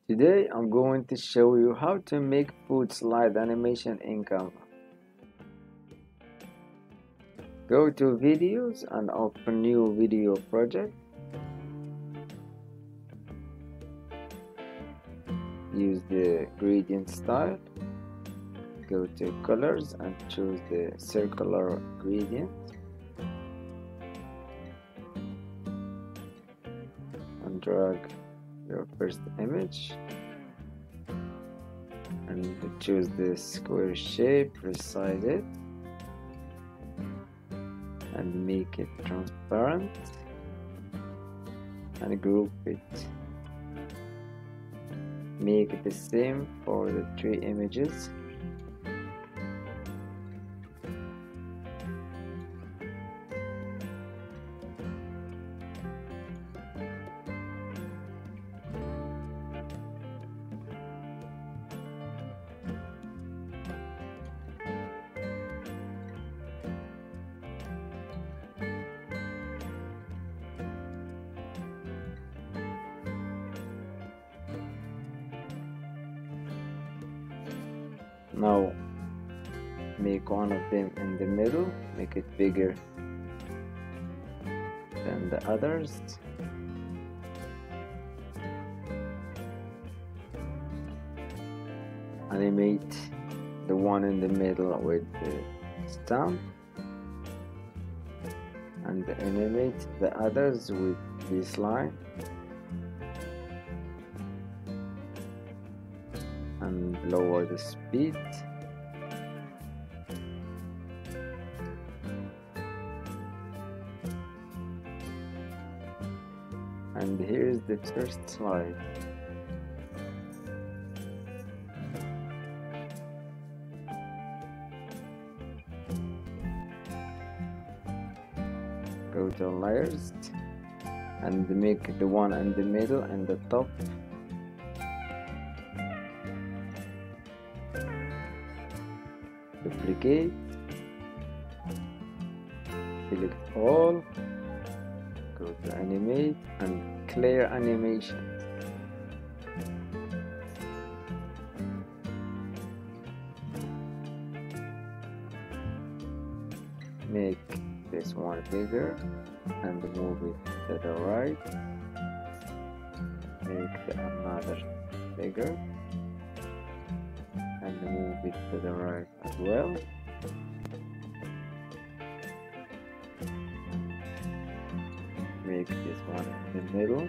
Today I'm going to show you how to make food slide animation in Canva. Go to videos and open new video project. Use the gradient style. Go to colors and choose the circular gradient. And drag your first image and choose the square shape, resize it and make it transparent and group it. Make it the same for the three images. Now make one of them in the middle, make it bigger than the others. Animate the one in the middle with the stamp and animate the others with this line. And lower the speed. And here's the first slide. Go to layers and make the one in the middle and the top. Duplicate, select all, go to animate and clear animation. Make this one bigger and move it to the right. Make another bigger and move it to the right as well. Make this one in the middle.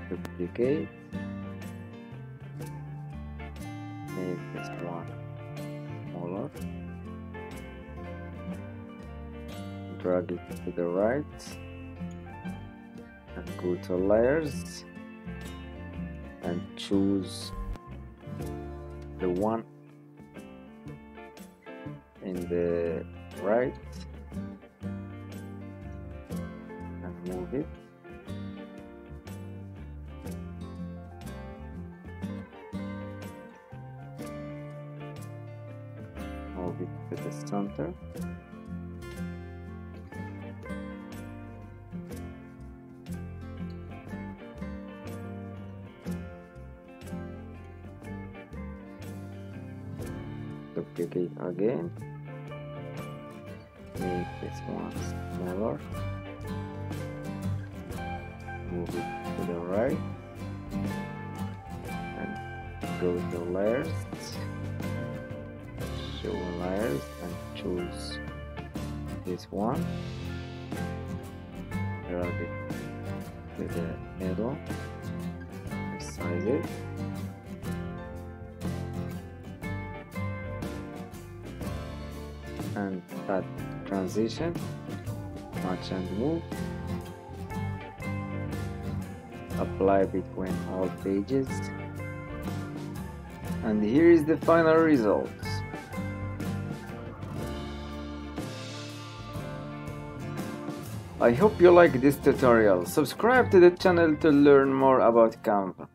Duplicate. Make this one smaller. Drag it to the right and go to layers and choose the one in the right and move it. Move it to the center. Duplicate again. Make this one smaller. Move it to the right and go to layers. Show layers and choose this one. Drag it to the middle. Resize it. And add transition, match and move, apply between all pages, and here is the final result. I hope you like this tutorial. Subscribe to the channel to learn more about Canva.